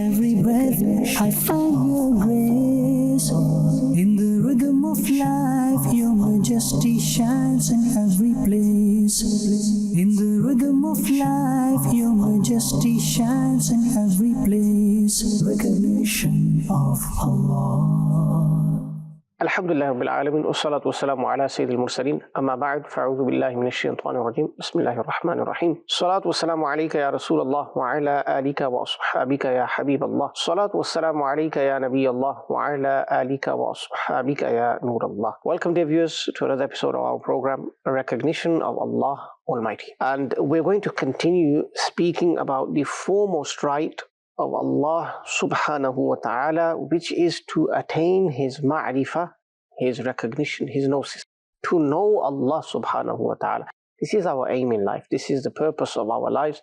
every breath I find your grace. In the rhythm of life, your majesty shines in every place. In the rhythm of life, your majesty shines in every place. Recognition of Allah. Alhamdulillah Rabbil Alameen, wassalatu wassalamu ala Sayyidil Mursaleen, amma ba'd, fa'udhu billahi minash shaitanir rajim, bismillahir rahmanir rahim. Salatu wassalamu alayka ya Rasulallah, wa ala alika wa ashabika ya Habiballah. Salatu wassalamu alayka ya Nabiyallah, wa ala alika wa ashabika ya Nurallah. Welcome dear viewers to another episode of our program, A Recognition of Allah Almighty. And we're going to continue speaking about the foremost right of Allah subhanahu wa ta'ala, which is to attain His ma'rifah, His recognition, His gnosis. To know Allah subhanahu wa ta'ala. This is our aim in life. This is the purpose of our lives.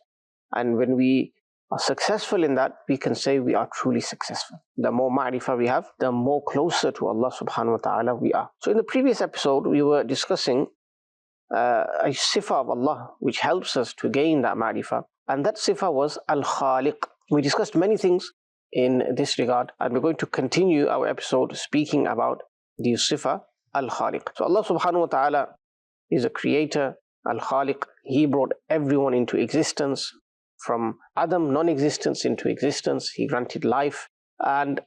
And when we are successful in that, we can say we are truly successful. The more ma'rifah we have, the more closer to Allah subhanahu wa ta'ala we are. So in the previous episode, we were discussing a sifa of Allah, which helps us to gain that ma'rifah. And that sifa was Al-Khaliq. We discussed many things in this regard, and we're going to continue our episode speaking about the sifa Al-Khaliq. So Allah subhanahu wa ta'ala is a creator, Al-Khaliq. He brought everyone into existence, from Adam, non-existence, into existence. He granted life, and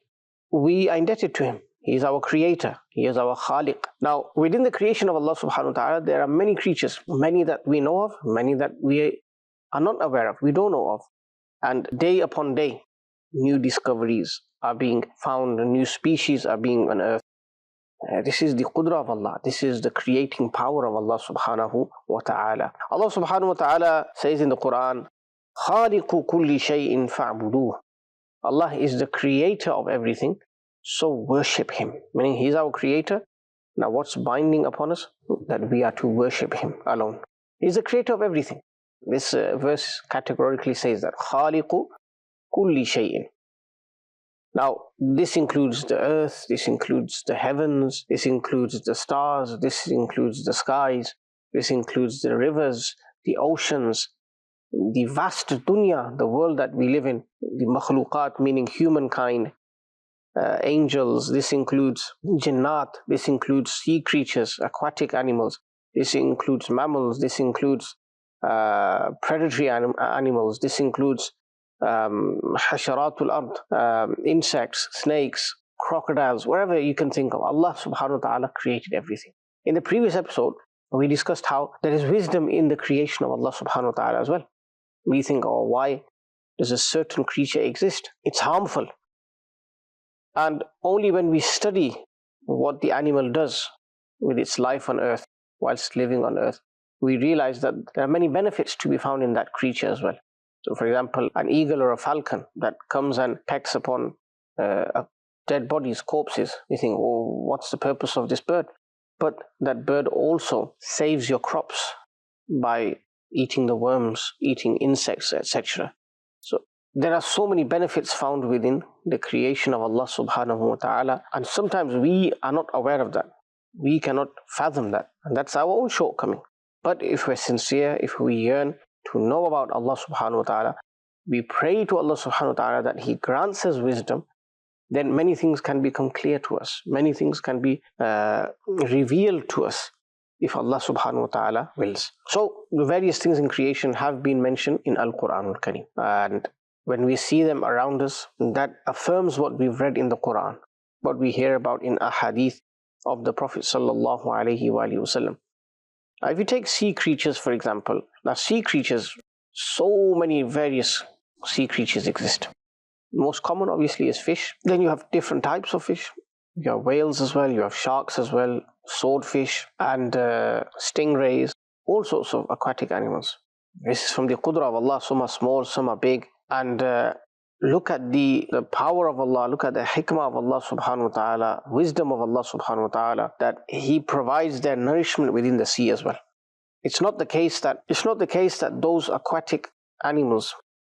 we are indebted to Him. He is our creator. He is our Khaliq. Now, within the creation of Allah subhanahu wa ta'ala, there are many creatures, many that we know of, many that we are not aware of, we don't know of. And day upon day, new discoveries are being found, new species are being unearthed. This is the qudra of Allah. This is the creating power of Allah subhanahu wa ta'ala. Allah subhanahu wa ta'ala says in the Quran, خَالِقُ كُلِّ شَيْءٍ فَاعْبُدُوهُ. Allah is the creator of everything, so worship Him. Meaning He is our creator. Now what's binding upon us? That we are to worship Him alone. He is the creator of everything. This verse categorically says that خَالِقُ كُلِّ شَيْءٍ. Now, this includes the earth, this includes the heavens, this includes the stars, this includes the skies, this includes the rivers, the oceans, the vast dunya, the world that we live in, the makhluqat, meaning humankind, angels, this includes jinnat, this includes sea creatures, aquatic animals, this includes mammals, this includes predatory animals, this includes hasharatul ard, insects, snakes, crocodiles, whatever you can think of. Allah subhanahu wa ta'ala created everything. In the previous episode, we discussed how there is wisdom in the creation of Allah subhanahu wa ta'ala as well. We think, oh, why does a certain creature exist? It's harmful. And only when we study what the animal does with its life on earth, whilst living on earth, we realize that there are many benefits to be found in that creature as well. So for example, an eagle or a falcon that comes and pecks upon dead bodies, corpses, you think, oh, what's the purpose of this bird? But that bird also saves your crops by eating the worms, eating insects, etc. So there are so many benefits found within the creation of Allah subhanahu wa ta'ala, and sometimes we are not aware of that. We cannot fathom that, and that's our own shortcoming. But if we're sincere, if we yearn to know about Allah subhanahu wa ta'ala, we pray to Allah subhanahu wa ta'ala that He grants us wisdom, then many things can become clear to us. Many things can be revealed to us if Allah subhanahu wa ta'ala wills. So the various things in creation have been mentioned in Al-Quran al-Kareem. And when we see them around us, that affirms what we've read in the Quran, what we hear about in ahadith of the Prophet sallallahu alaihi wasallam. If you take sea creatures, for example, now sea creatures, so many various sea creatures exist. The most common, obviously, is fish. Then you have different types of fish. You have whales as well, you have sharks as well, swordfish and stingrays, all sorts of aquatic animals. This is from the qudra of Allah. Some are small, some are big. And look at the power of Allah, look at the hikmah of Allah subhanahu wa ta'ala, wisdom of Allah subhanahu wa ta'ala, that He provides their nourishment within the sea as well. It's not the case that those aquatic animals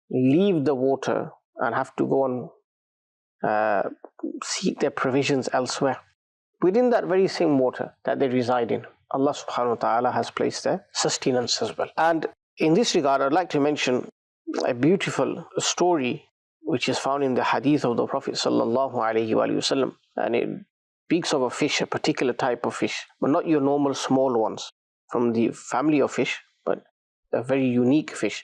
leave the water and have to go and seek their provisions elsewhere. Within that very same water that they reside in, Allah subhanahu wa ta'ala has placed their sustenance as well. And in this regard, I'd like to mention a beautiful story which is found in the hadith of the Prophet sallallahu alaihi wasallam, and it speaks of a fish, a particular type of fish, but not your normal small ones from the family of fish, but a very unique fish.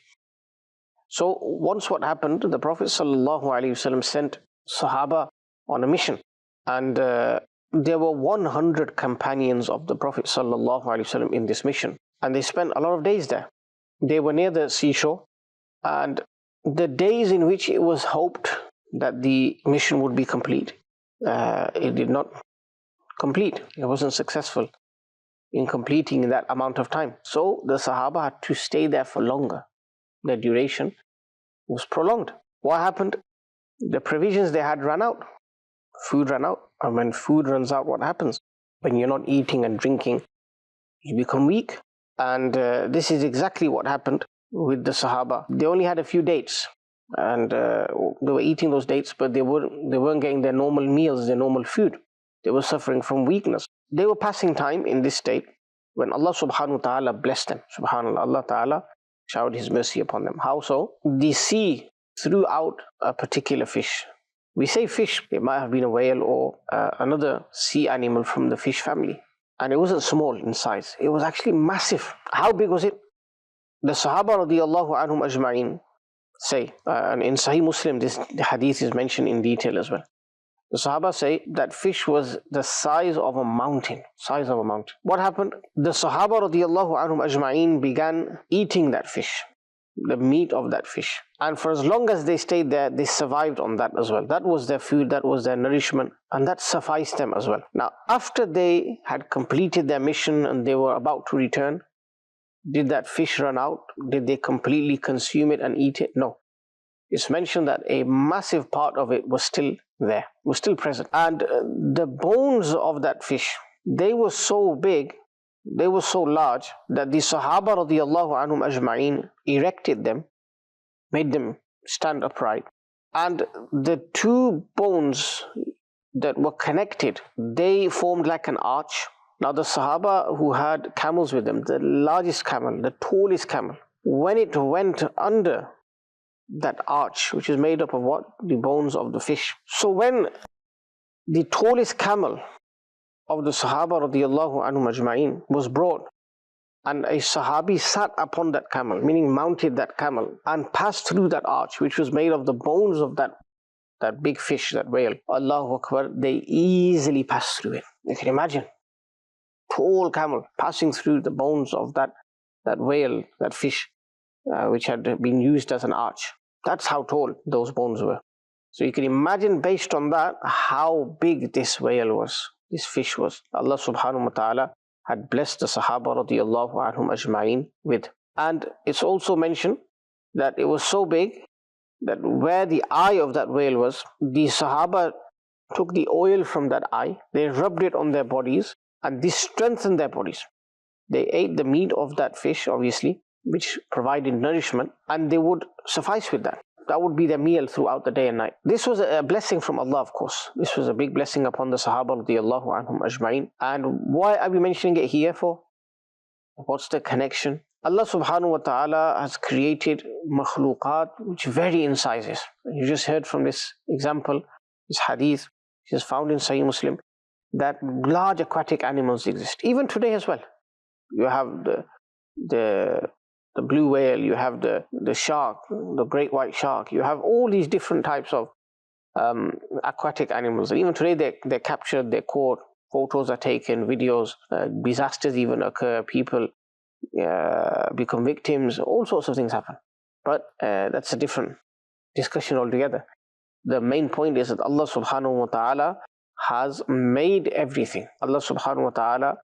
So once what happened, the Prophet sallallahu alaihi wasallam sent Sahaba on a mission, and there were 100 companions of the Prophet sallallahu alaihi wasallam in this mission, and they spent a lot of days there. They were near the seashore, and the days in which it was hoped that the mission would be complete, it did not complete. It wasn't successful in completing in that amount of time. So the Sahaba had to stay there for longer. The duration was prolonged. What happened? The provisions they had run out. Food ran out. And when food runs out, what happens? When you're not eating and drinking, you become weak. And this is exactly what happened with the Sahaba. They only had a few dates, and they were eating those dates, but they weren't getting their normal meals, their normal food. They were suffering from weakness. They were passing time in this state when Allah subhanahu wa ta'ala blessed them. Subhanallah, Allah ta'ala showered His mercy upon them. How so? The sea threw out a particular fish. We say fish, it might have been a whale or another sea animal from the fish family. And it wasn't small in size. It was actually massive. How big was it? The Sahaba radiallahu anhum ajma'in say, and in Sahih Muslim, the hadith is mentioned in detail as well. The Sahaba say that fish was the size of a mountain. Size of a mountain. What happened? The Sahaba radiallahu anhum ajma'in began eating that fish, the meat of that fish. And for as long as they stayed there, they survived on that as well. That was their food, that was their nourishment, and that sufficed them as well. Now, after they had completed their mission and they were about to return, did that fish run out? Did they completely consume it and eat it? No. It's mentioned that a massive part of it was still there, was still present. And the bones of that fish, they were so big, they were so large, that the Sahaba radiallahu anhum ajma'in erected them, made them stand upright. And the two bones that were connected, they formed like an arch. Now the Sahaba who had camels with them, the largest camel, the tallest camel, when it went under that arch, which is made up of what? The bones of the fish. So when the tallest camel of the Sahaba radiallahu anhum ajma'in was brought, and a Sahabi sat upon that camel, meaning mounted that camel, and passed through that arch, which was made of the bones of that big fish, that whale, Allahu Akbar, they easily passed through it. You can imagine. Tall camel passing through the bones of that whale, that fish, which had been used as an arch. That's how tall those bones were. So you can imagine, based on that, how big this whale was, this fish was. Allah subhanahu wa ta'ala had blessed the Sahaba radiallahu anhum ajma'in with. And it's also mentioned that it was so big that where the eye of that whale was, the Sahaba took the oil from that eye, they rubbed it on their bodies, and this strengthened their bodies. They ate the meat of that fish, obviously, which provided nourishment, and they would suffice with that. That would be their meal throughout the day and night. This was a blessing from Allah, of course. This was a big blessing upon the Sahaba radiallahu anhum ajma'in. And why are we mentioning it here for? What's the connection? Allah subhanahu wa ta'ala has created makhluqat which vary in sizes. You just heard from this example, this hadith, which is found in Sahih Muslim, that large aquatic animals exist. Even today as well. You have the blue whale, you have the shark, the great white shark. You have all these different types of aquatic animals. And even today they're captured, they're caught, photos are taken, videos, disasters even occur, people become victims, all sorts of things happen. But that's a different discussion altogether. The main point is that Allah subhanahu wa ta'ala has made everything. Allah subhanahu wa ta'ala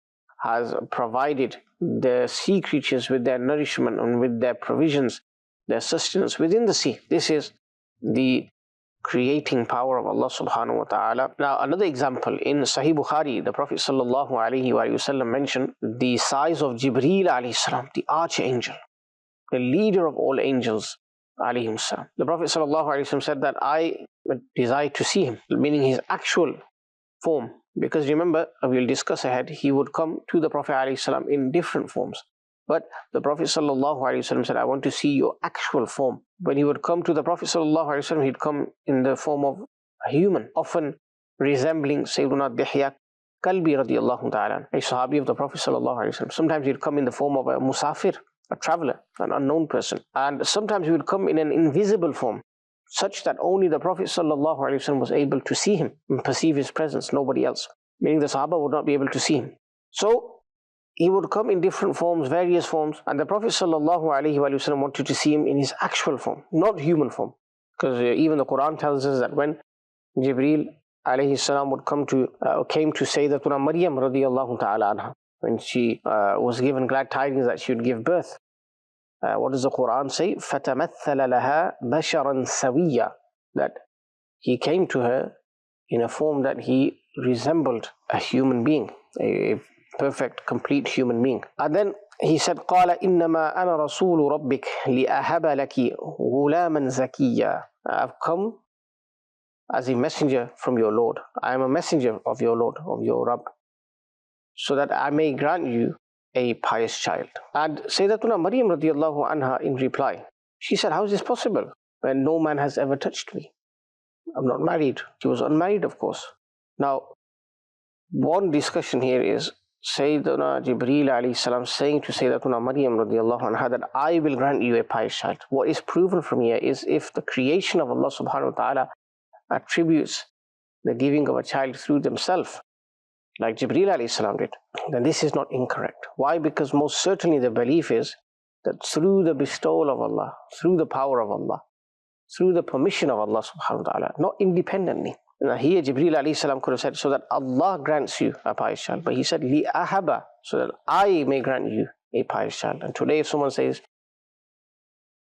has provided the sea creatures with their nourishment and with their provisions, their sustenance within the sea. This is the creating power of Allah subhanahu wa ta'ala. Now another example, in Sahih Bukhari, the Prophet sallallahu alaihi wasallam mentioned the size of Jibreel alayhi salam, the archangel, the leader of all angels alayhi salam. The Prophet sallallahu alaihi wasallam said that I desire to see him, meaning his actual form. Because remember, we'll discuss ahead, he would come to the Prophet ﷺ in different forms. But the Prophet ﷺ said, I want to see your actual form. When he would come to the Prophet ﷺ, he'd come in the form of a human, often resembling Sayyiduna Dihya Kalbi radiallahu ta'ala, a Sahabi of the Prophet ﷺ. Sometimes he'd come in the form of a musafir, a traveler, an unknown person. And sometimes he would come in an invisible form, such that only the Prophet ﷺ was able to see him and perceive his presence, nobody else. Meaning the Sahaba would not be able to see him. So he would come in different forms, various forms, and the Prophet ﷺ wanted to see him in his actual form, not human form. Because even the Quran tells us that when Jibreel alayhi salam would came to Sayyidatuna Maryam radiallahu ta'ala anha, when she was given glad tidings that she would give birth, what does the Quran say? فَتَمَثَّلَ لَهَا بَشَرًا سَوِيًّا, that he came to her in a form that he resembled a human being, a perfect, complete human being. And then he said, قَالَ إِنَّمَا أَنَا رَسُولُ رَبِّكَ لِأَهَبَ لَكِ غُلَامًا زَكِيًّا. I've come as a messenger from your Lord. I am a messenger of your Lord, of your Rabb, so that I may grant you a pious child. And Sayyidatuna Maryam radiallahu anha in reply, she said, how is this possible when no man has ever touched me? I'm not married. She was unmarried, of course. Now, one discussion here is Sayyidina Jibreel alayhi salam saying to Sayyidatuna Maryam radiallahu anha that I will grant you a pious child. What is proven from here is if the creation of Allah subhanahu wa ta'ala attributes the giving of a child through themselves, like Jibreel alayhi salam did, then this is not incorrect. Why? Because most certainly the belief is that through the bestowal of Allah, through the power of Allah, through the permission of Allah subhanahu wa ta'ala, not independently. Now here Jibreel alayhi salam could have said, so that Allah grants you a pious child. But he said, li ahaba, so that I may grant you a pious child. And today if someone says,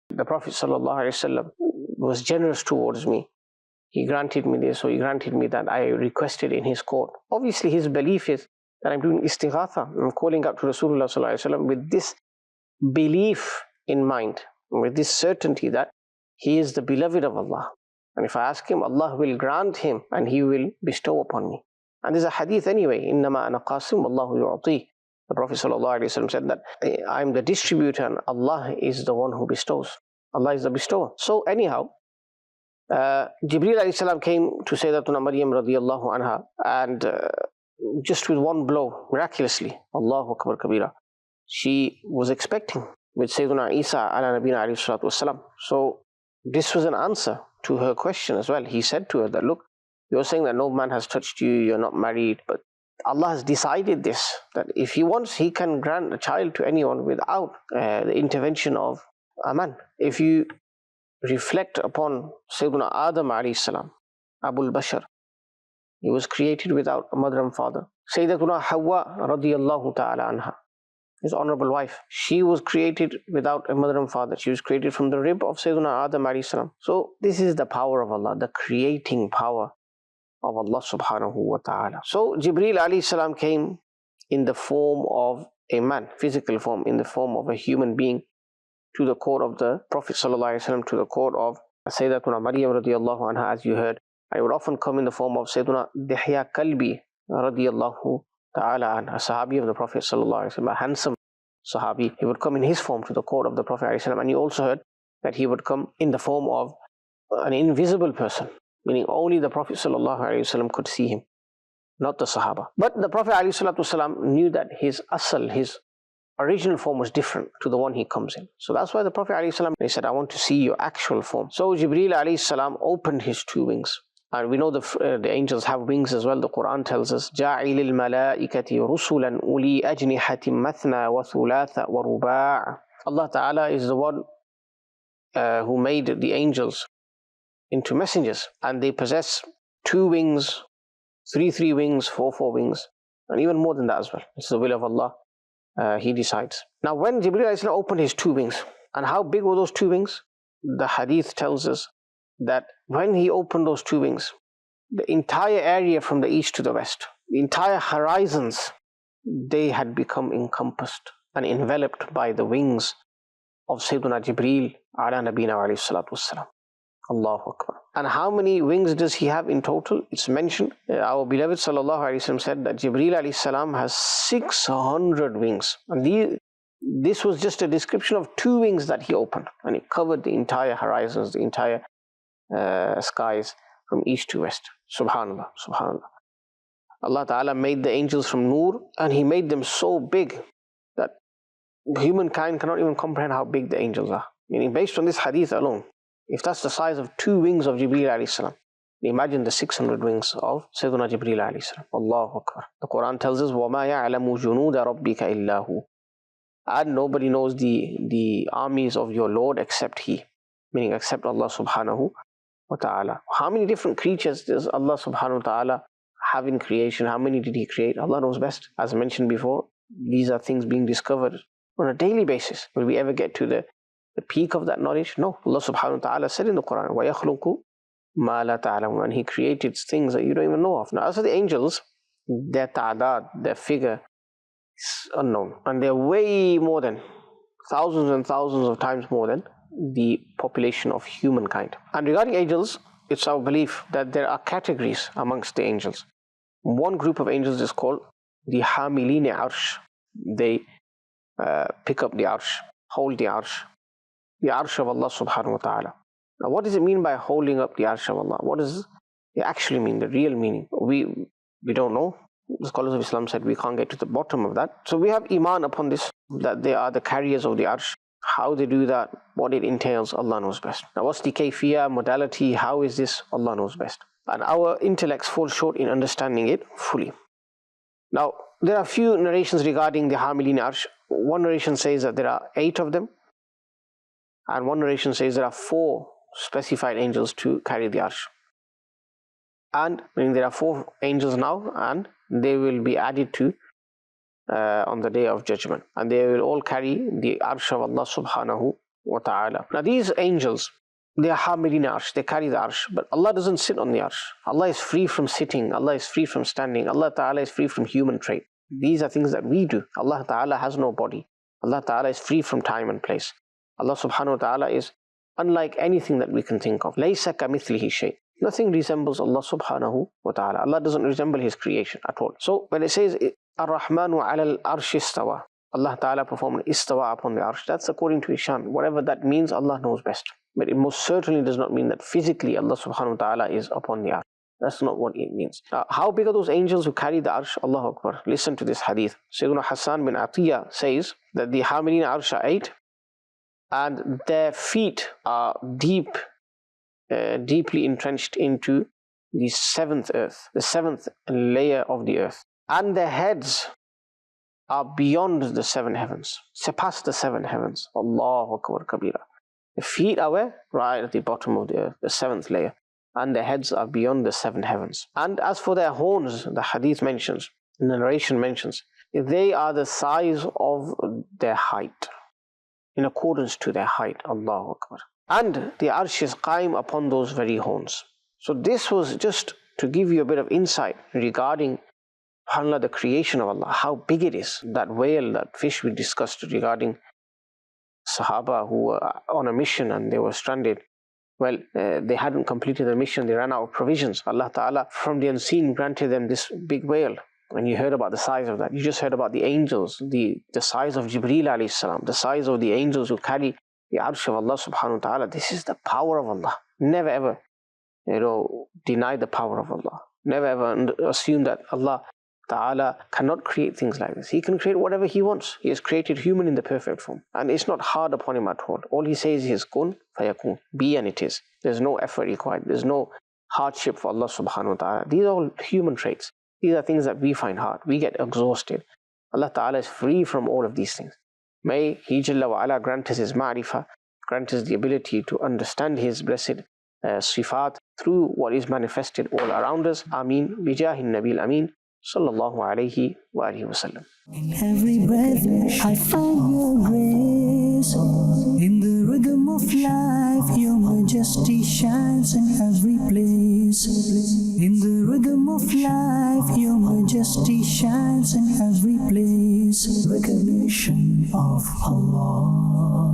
the Prophet sallallahu alayhi wasallam was generous towards me, he granted me this, or he granted me that, I requested in his court. Obviously his belief is that I'm doing istighatha, I'm calling out to Rasulullah sallallahu alayhi wasallam with this belief in mind, with this certainty that he is the beloved of Allah. And if I ask him, Allah will grant him and he will bestow upon me. And there's a hadith anyway, إِنَّمَا أَنَا قَاسِمُ وَاللَّهُ يُعْطِي. The Prophet ﷺ said that I'm the distributor and Allah is the one who bestows. Allah is the bestower. So anyhow, Jibreel alayhi salam came to Sayyidatuna Maryam radiallahu anha, and just with one blow, miraculously, Allahu Akbar Kabira, she was expecting with Sayyiduna Isa ala nabina alayhi salatu wasalam. So this was an answer to her question as well. He said to her that, look, you're saying that no man has touched you, you're not married, but Allah has decided this, that if He wants, He can grant a child to anyone without the intervention of a man. If you reflect upon Sayyiduna Adam alayhi salam, Abul Bashar, he was created without a mother and father. Sayyidatuna Hawa radiyallahu ta'ala anha, his honorable wife, she was created without a mother and father. She was created from the rib of Sayyiduna Adam alayhi salam. So this is the power of Allah, the creating power of Allah subhanahu wa ta'ala. So Jibreel alayhi salam came in the form of a man, physical form, in the form of a human being, to the court of the Prophet sallallahu alaihi wasallam, to the court of Sayyidatuna Maryam radiallahu anha, as you heard. And it would often come in the form of Sayyiduna Dihya Kalbi radiallahu ta'ala an, a Sahabi of the Prophet sallallahu alaihi wasallam, a handsome Sahabi. He would come in his form to the court of the Prophet alaihi wasallam. And you also heard that he would come in the form of an invisible person, meaning only the Prophet sallallahu alaihi wasallam could see him, not the Sahaba. But the Prophet alaihi salatu wasallam knew that his asal, his original form was different to the one he comes in. So that's why the Prophet alaihi salam, he said, I want to see your actual form. So Jibreel alayhi salam opened his two wings. And we know the angels have wings as well. The Quran tells us, جَاعِلِ الْمَلَائِكَةِ رُسُلًا أُولِي أَجْنِحَةٍ مَثْنَى وَثُلَاثَ وَرُبَاعَ. Allah Ta'ala is the one who made the angels into messengers. And they possess 2 wings, 3 wings, 4 wings, and even more than that as well. It's the will of Allah. He decides. Now when Jibreel alayhi salam opened his 2 wings, and how big were those 2 wings? The hadith tells us that when he opened those 2 wings, the entire area from the east to the west, the entire horizons, they had become encompassed and enveloped by the wings of Sayyiduna Jibreel ala nabina alayhi salatu wassalam. Allahu Akbar. And how many wings does he have in total? It's mentioned. Our beloved sallallahu alayhi wasallam said that Jibreel alayhi salam has 600 wings. And this was just a description of 2 wings that he opened, and it covered the entire horizons, the entire skies from east to west. Subhanallah, subhanallah. Allah Ta'ala made the angels from Noor, and He made them so big that humankind cannot even comprehend how big the angels are. Meaning, based on this hadith alone, if that's the size of 2 wings of Jibreel alayhi salam, imagine the 600 wings of Sayyidina Jibreel alayhi salam. Allahu Akbar. The Quran tells us, وَمَا يَعْلَمُ جُنُودَ رَبِّكَ إِلَّا هُ. And nobody knows the armies of your Lord except He, meaning except Allah subhanahu wa ta'ala. How many different creatures does Allah subhanahu wa ta'ala have in creation? How many did He create? Allah knows best. As I mentioned before, these are things being discovered on a daily basis. Will we ever get to the peak of that knowledge? No. Allah subhanahu wa ta'ala said in the Quran, وَيَخْلُقُ مَا لَا تَعْلَمُونَ, and He created things that you don't even know of. Now, as for the angels, their ta'adad, their figure, is unknown. And they're way more than, thousands and thousands of times more than the population of humankind. And regarding angels, it's our belief that there are categories amongst the angels. One group of angels is called the Hamilini Arsh. They pick up the Arsh, hold the Arsh of Allah subhanahu wa ta'ala. Now, what does it mean by holding up the Arsh of Allah? What does it actually mean, the real meaning? We don't know. The scholars of Islam said we can't get to the bottom of that. So we have Iman upon this, that they are the carriers of the Arsh. How they do that, what it entails, Allah knows best. Now, what's the kayfiyah, modality, how is this? Allah knows best. And our intellects fall short in understanding it fully. Now, there are a few narrations regarding the Hamilin Arsh. One narration says that there are 8 of them, and one narration says there are 4 specified angels to carry the Arsh. And meaning there are 4 angels now, and they will be added to on the day of judgment, and they will all carry the Arsh of Allah subhanahu wa ta'ala. Now, these angels, they are Hamilin Arsh, they carry the Arsh, but Allah doesn't sit on the Arsh. Allah is free from sitting, Allah is free from standing, Allah Ta'ala is free from human trait. These are things that we do. Allah Ta'ala has no body. Allah Ta'ala is free from time and place. Allah subhanahu wa ta'ala is unlike anything that we can think of. Laysa kamithlihi shay. Nothing resembles Allah subhanahu wa ta'ala. Allah doesn't resemble His creation at all. So when it says Ar-Rahmanu ala al-Arsh istawa, Allah Ta'ala performed istawa upon the Arsh, that's according to His shan. Whatever that means, Allah knows best. But it most certainly does not mean that physically Allah subhanahu wa ta'ala is upon the Arsh. That's not what it means. How big are those angels who carry the Arsh? Allahu Akbar. Listen to this hadith. Sayyidina Hassan bin Atiyah says that the Hamilin Arsh are 8, and their feet are deeply entrenched into the 7th earth, the 7th layer of the earth. And their heads are beyond the 7 heavens, surpass the 7 heavens. Allahu Akbar Kabira. The feet are where? Right at the bottom of the earth, the 7th layer. And their heads are beyond the 7 heavens. And as for their horns, the hadith mentions, the narration mentions, they are the size of their height, in accordance to their height. Allahu Akbar. And the Arsh is qaim upon those very horns. So this was just to give you a bit of insight regarding the creation of Allah, how big it is. That whale, that fish we discussed regarding Sahaba who were on a mission and they were stranded. Well, they hadn't completed the mission, they ran out of provisions. Allah Ta'ala from the unseen granted them this big whale. When you heard about the size of that, you just heard about the angels, the size of Jibreel alayhi salam, the size of the angels who carry the Arsh of Allah subhanahu wa ta'ala. This is the power of Allah. Never ever, deny the power of Allah. Never ever assume that Allah Ta'ala cannot create things like this. He can create whatever He wants. He has created human in the perfect form. And it's not hard upon Him at all. All He says is kun fayakun. Be, and it is. There's no effort required. There's no hardship for Allah subhanahu wa ta'ala. These are all human traits. These are things that we find hard. We get exhausted. Allah Ta'ala is free from all of these things. May He Jalla wa ala grant us His ma'rifah, grant us the ability to understand His blessed sifat through what is manifested all around us. Ameen. Bijahin Nabil Ameen. Sallallahu alayhi wa alihi wa sallam. In every breath I find your grace. In the rhythm of life your majesty shines in every place. In the rhythm of life your majesty shines in every place. Recognition of Allah.